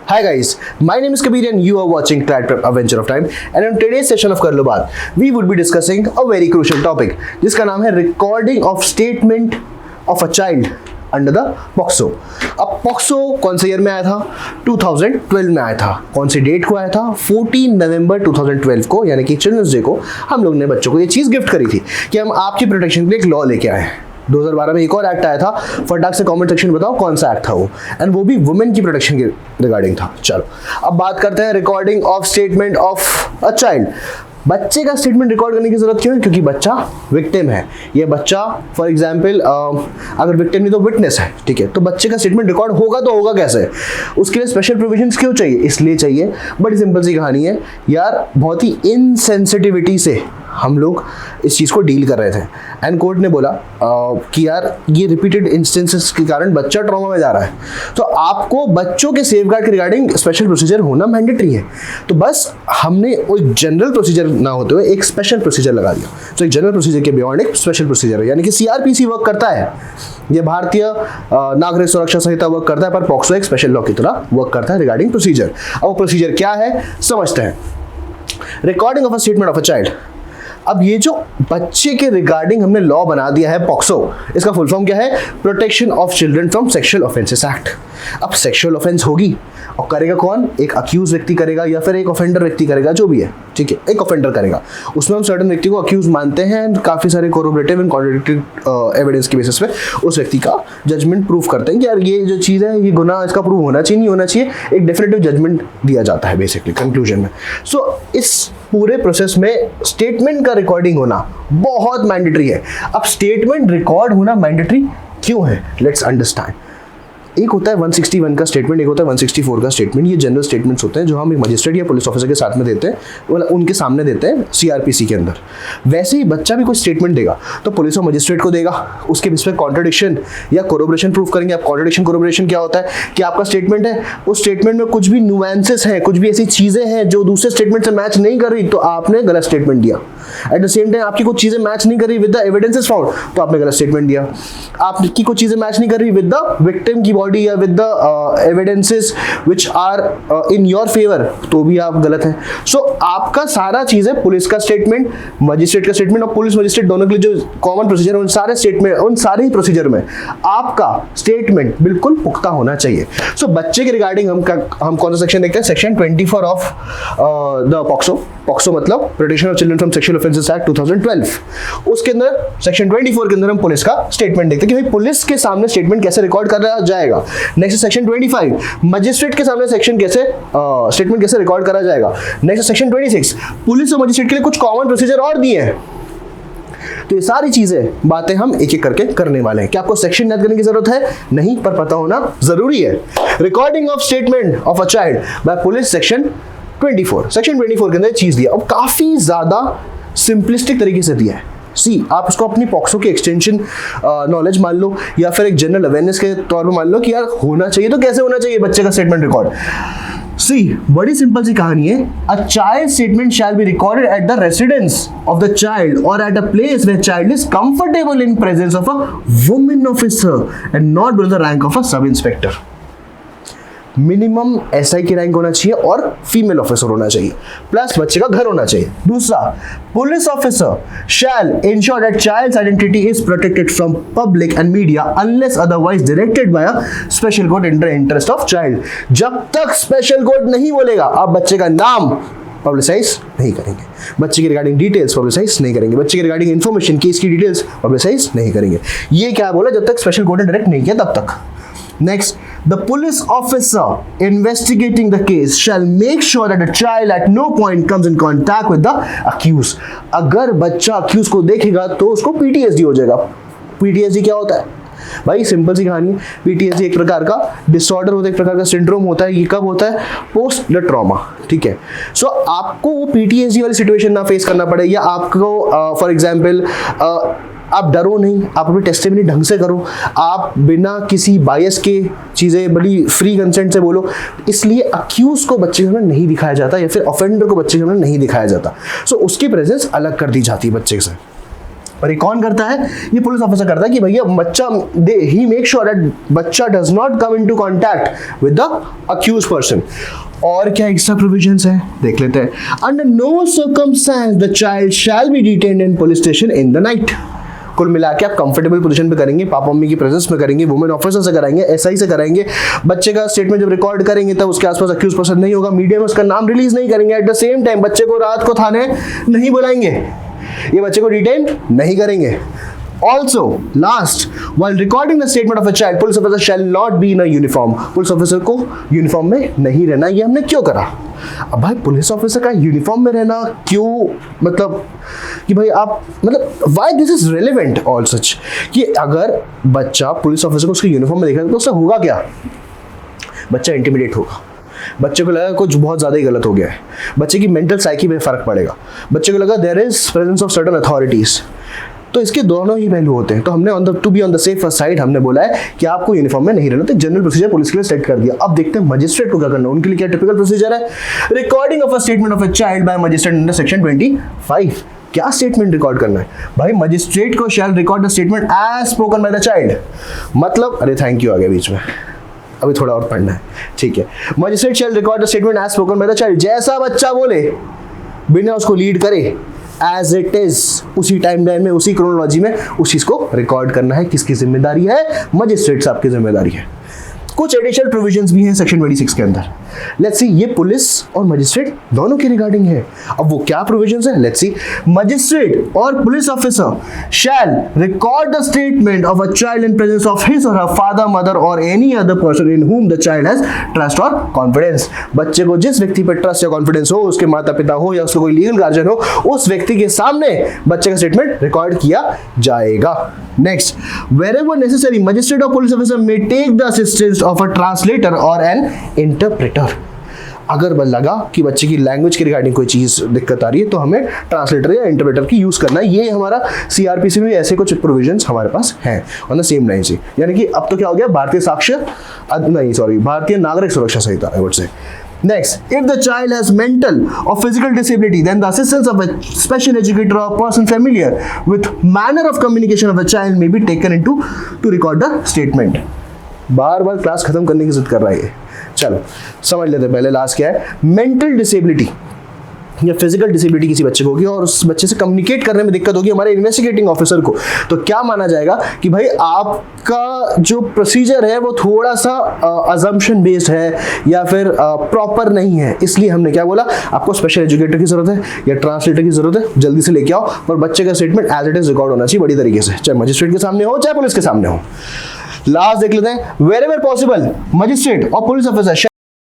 Hi guys, my name is Kabir and you are watching Trad Prep Adventure of Time, and in today's session of Kar Lo Baat, we would be discussing a very crucial topic जिसका नाम है recording of statement of a child under the POCSO। अब POCSO कौन से year में आया था? 2012 में आया था। कौन सी डेट को आया था? 14 नवंबर 2012 को, यानी कि चिल्ड्रंस डे को हम लोग ने बच्चों को ये चीज़ गिफ्ट करी थी कि हम आपकी प्रोटेक्शन के लिए एक लॉ लेके आए हैं। 2012 में एक और एक्ट आया था, फटाक से कमेंट सेक्शन बताओ कौन सा एक्ट था वो, एंड वो भी वुमेन की प्रोटेक्शन के रिगार्डिंग था। चलो अब बात करते हैं recording of statement of a child. बच्चे का स्टेटमेंट रिकॉर्ड करने की जरूरत क्यों है? क्योंकि बच्चा विक्टिम है। ये बच्चा फॉर एग्जांपल अगर विक्टिम नहीं तो विटनेस है, ठीक है, तो बच्चे का स्टेटमेंट रिकॉर्ड होगा तो होगा कैसे? उसके लिए स्पेशल प्रोविजंस क्यों चाहिए? इसलिए चाहिए, बड़ी सिंपल सी कहानी है यार, बहुत ही इनसेंसिटिविटी से हम लोग इस चीज़ को डील कर रहे थे एंड कोर्ट ने बोला कि यार ये रिपीटेड इंस्टेंसेस के कारण बच्चा ट्रॉमा में जा रहा है, तो आपको बच्चों के सेफगार्ड के रिगार्डिंग स्पेशल प्रोसीजर होना मैंडेटरी है। तो बस हमने वो जनरल प्रोसीजर ना होते हुए एक स्पेशल प्रोसीजर लगा दिया। तो एक जनरल प्रोसीजर के बियॉन्ड एक स्पेशल प्रोसीजर है, यानी कि सीआरपीसी वर्क करता है, ये भारतीय नागरिक सुरक्षा संहिता वर्क करता है, पर पॉक्सो एक स्पेशल लॉ की तरह वर्क करता है रिगार्डिंग प्रोसीजर। अब वो प्रोसीजर क्या है समझते हैं। Recording of a statement of a child. अब ये जो बच्चे के रिगार्डिंग हमने लॉ बना दिया है पॉक्सो, इसका फुल फॉर्म क्या है? Protection of children from sexual offences act. अब सेक्सुअल ऑफेंस होगी और करेगा कौन? एक अक्यूज व्यक्ति करेगा या फिर एक ऑफेंडर व्यक्ति करेगा, जो भी है, ठीक है, एक ऑफेंडर करेगा। उसमें हम सर्टेन व्यक्ति को अक्यूज मानते हैं, काफी सारे कोरोबरेटिव एंड कॉन्ट्राडिक्टरी एविडेंस की बेसिस पे उस व्यक्ति का जजमेंट प्रूव करते हैं कि यार ये जो चीज़ है ये गुनाह, इसका प्रूव होना चाहिए नहीं होना चाहिए, एक डेफिनेटिव जजमेंट दिया जाता है बेसिकली कंक्लूजन में। सो इस पूरे प्रोसेस में स्टेटमेंट का रिकॉर्डिंग होना बहुत मैंडेटरी है। अब स्टेटमेंट रिकॉर्ड होना मैंडेटरी क्यों है? Let's understand. एक होता है 161 का स्टेटमेंट, एक होता है 164 का स्टेटमेंट। ये जनरल स्टेटमेंट्स होते हैं जो हम एक मजिस्ट्रेट या पुलिस ऑफिसर के साथ में देते हैं, मतलब उनके सामने देते हैं सीआरपीसी के अंदर। वैसे ही बच्चा भी कोई स्टेटमेंट देगा तो पुलिस और मजिस्ट्रेट को देगा, उसके बेस पे कॉन्ट्रडिक्शन या कोरोबरेशन प्रूफ करेंगे। अब कॉन्ट्रडिक्शन कोरोबरेशन क्या होता है कि आपका स्टेटमेंट है, उस स्टेटमेंट में कुछ भी नुएंसेस हैं, कुछ भी ऐसी चीज़ें हैं जो दूसरे स्टेटमेंट से मैच नहीं कर रही, तो आपने गलत स्टेटमेंट दिया। एट द सेम टाइम आपकी कुछ चीज़ें मैच नहीं कर रही विद द एविडेंसेस फाउंड, तो आपने गलत स्टेटमेंट दिया। आपकी कुछ चीज़ें मैच नहीं कर रही विद द विक्टिम की बॉडी या with the evidences which are in your favour, तो भी आप गलत हैं। सो आपका सारा चीज़ें, पुलिस का स्टेटमेंट, मजिस्ट्रेट का स्टेटमेंट और पुलिस मजिस्ट्रेट दोनों के लिए जो कॉमन प्रोसीजर है, उन सारे स्टेटमेंट, उन सारे ही प्रोसीजर में आपका स्टेटमेंट बिल्कुल पुख्ता होना चाहिए। सो बच्चे के रिगार्डिंग हम कौन सा सेक्शन देखते हैं? Section 24 of the POCSO. POCSO मतलब protection of children from sexual offences act 2012। उसके अंदर सेक्शन 24 के अंदर हम पुलिस का स्टेटमेंट देखते हैं कि भाई पुलिस के सामने स्टेटमेंट कैसे रिकॉर्ड करा जाएगा। नेक्स्ट सेक्शन 25 मजिस्ट्रेट के सामने सेक्शन कैसे स्टेटमेंट कैसे रिकॉर्ड करा जाएगा। नेक्स्ट सेक्शन 26 पुलिस और मजिस्ट्रेट के लिए कुछ कॉमन प्रोसीजर और दिए हैं। तो ये सारी चीजें बातें हम एक एक करके करने वाले हैं। क्या आपको सेक्शन याद करने की जरूरत है? नहीं, पर पता होना जरूरी है। Recording of statement of a child by police section 24। Section 24 के अंदर चीज दिया, अब काफी ज्यादा सिंपलिस्टिक तरीके से दिया है। सी आप उसको अपनी पॉक्सो की एक्सटेंशन नॉलेज मान लो या फिर एक जनरल अवेयरनेस के तौर पर मान लो कि यार होना चाहिए, तो कैसे होना चाहिए बच्चे का स्टेटमेंट रिकॉर्ड? सी बड़ी सिंपल सी कहानी है। A child statement shall be recorded at the residence of the child or at a place where child is comfortable in presence of a women officer and not below the rank of a sub inspector. Minimum SI की rank होना चाहिए और female officer होना चाहिए, plus बच्चे का घर होना चाहिए। दूसरा, police officer shall ensure that child's identity is protected from public and media unless otherwise directed by a special court in the interest of child. जब तक स्पेशल कोर्ट नहीं बोलेगा आप बच्चे का नाम पब्लिसाइज नहीं करेंगे, बच्चे की रिगार्डिंग डिटेल्स पब्लिसाइज नहीं करेंगे, बच्चे की रिगार्डिंग इन्फॉर्मेशन केस की डिटेल्स पब्लिसाइज नहीं करेंगे। ये क्या बोला? जब तक स्पेशल कोर्ट ने डायरेक्ट नहीं किया तब तक। Next, the police officer investigating the case shall make sure that the child at no point comes in contact with the accused. अगर बच्चा accused को देखेगा तो उसको PTSD हो जाएगा। PTSD क्या होता है? भाई सिंपल सी कहानी है। PTSD एक प्रकार का डिसऑर्डर होता है, एक प्रकार का सिंड्रोम होता है। ये कब होता है? पोस्ट द ट्रॉमा, ठीक है। सो आपको वो PTSD वाली सिचुएशन ना फेस करना पड़े, या आपको फॉर एग्जाम्पल आप डरो नहीं, आप अपनी टेस्टिमनी ढंग से करो, आप बिना किसी बायस के चीज़ें बड़ी फ्री कंसेंट से बोलो। इसलिए अक्यूज को बच्चे के सामने नहीं दिखाया जाता या फिर ऑफेंडर को बच्चे के सामने नहीं दिखाया जाता। सो उसकी प्रेजेंस अलग कर दी जाती है बच्चे से। और ये कौन करता है? ये पुलिस ऑफिसर करता है कि भैया बच्चा ही मेक श्योर दैट बच्चा does not come into contact with the accused person. और क्या एक्स्ट्रा प्रोविजंस है देख लेते हैं। Under no circumstance the child shall be detained in police station in the night. कुल मिला के आप कंफर्टेबल पोजीशन पे करेंगे, पापा मम्मी की प्रेजेंस में करेंगे, वुमेन ऑफिसर से कराएंगे, एसआई से कराएंगे। बच्चे का स्टेटमेंट जब रिकॉर्ड करेंगे तब उसके आसपास अक्यूज पर्सन नहीं होगा, मीडिया में उसका नाम रिलीज नहीं करेंगे। एट द सेम टाइम बच्चे को रात को थाने नहीं बुलाएंगे, ये बच्चे को डिटेन नहीं करेंगे। Also, last, while recording the statement of a child, police officer shall not be in a uniform. Police officer को यूनिफॉर्म में नहीं रहना। ये हमने क्यों करा? अब भाई पुलिस ऑफिसर का यूनिफॉर्म में रहना क्यों, मतलब कि भाई आप मतलब why this is relevant all such, कि अगर बच्चा पुलिस ऑफिसर को उसके यूनिफॉर्म में देखेगा तो उससे होगा क्या? बच्चा इंटिमिडेट होगा, बच्चे को लगा कुछ बहुत ज़्यादा ही गलत हो गया है, बच्चे की मेंटल साइकी में फर्क पड़ेगा, बच्चे को लगा there is presence of certain authorities. तो इसके दोनों ही पहलू होते हैं। तो हमने to be on the safer side हमने बोला है कि आपको यूनिफॉर्म में नहीं रहना। तो जनरल प्रोसीजर पुलिस के लिए सेट कर दिया। अब देखते हैं मजिस्ट्रेट को क्या करना है, उनके लिए क्या टिपिकल प्रोसीजर है। Recording of a statement of a child by magistrate under section 25। क्या स्टेटमेंट रिकॉर्ड करना है भाई? मजिस्ट्रेट को shall record the statement as spoken by the child. मतलब अरे थैंक यू आ गया बीच में, अभी थोड़ा और पढ़ना है, ठीक है। Magistrate shall record the statement as spoken by the child. जैसा बच्चा बोले बिना उसको लीड करे, एज इट इज, उसी टाइमलाइन में, उसी क्रोनोलॉजी में उस चीज को रिकॉर्ड करना है। किसकी जिम्मेदारी है? मजिस्ट्रेट साहब की जिम्मेदारी है। कुछ एडिशनल प्रोविजंस भी हैं सेक्शन 26 के अंदर। लेट्स सी, ये पुलिस और मजिस्ट्रेट दोनों के रिगार्डिंग है। अब वो क्या प्रोविजंस है, लेट्स सी। मजिस्ट्रेट और police officer shell record the statement of a child in presence of his और हर फादर, मदर और any other person in whom the child has trust और कॉन्फिडेंस। बच्चे को जिस व्यक्ति पर ट्रस्ट या कॉन्फिडेंस हो, उसके माता पिता हो या उसका कोई लीगल गार्जियन हो, उस व्यक्ति के सामने बच्चे का स्टेटमेंट रिकॉर्ड किया जाएगा। Next, wherever necessary, magistrate or police officer may take the assistance of a translator or an interpreter. अगर लगा कि बच्चे की लैंग्वेज के रिगार्डिंग कोई चीज दिक्कत आ रही है तो हमें ट्रांसलेटर या इंटरप्रेटर की यूज करना है। ये हमारा सीआरपीसी में ऐसे कुछ प्रोविजंस हमारे पास हैं ऑन द सेम लाइन से। यानी कि अब तो क्या हो गया, Bharatiya Nagarik Suraksha Sanhita I would say. Next, if the child has mental or physical disability, then the assistance of a special educator or person familiar with manner of communication of a child may be taken into to record the statement. Bar bar class खत्म करने की जिद कर रहा है ये। चलो समझ लेते हैं पहले लास्ट क्या है। मेंटल डिसेबिलिटी या फिजिकल डिसेबिलिटी किसी बच्चे को होगी और उस बच्चे से कम्युनिकेट करने में दिक्कत होगी हमारे इन्वेस्टिगेटिंग ऑफिसर को, तो क्या माना जाएगा कि भाई आपका जो प्रोसीजर है वो थोड़ा सा अजम्पशन बेस्ड है या फिर प्रॉपर नहीं है। इसलिए हमने क्या बोला, आपको स्पेशल एजुकेटर की जरूरत है या ट्रांसलेटर की जरूरत है, जल्दी से लेके आओ और बच्चे का statement as it is record होना चाहिए बड़ी तरीके से, चाहे मजिस्ट्रेट के सामने हो चाहे पुलिस के सामने हो। लास्ट देख लेते हैं। Wherever possible, magistrate or police officer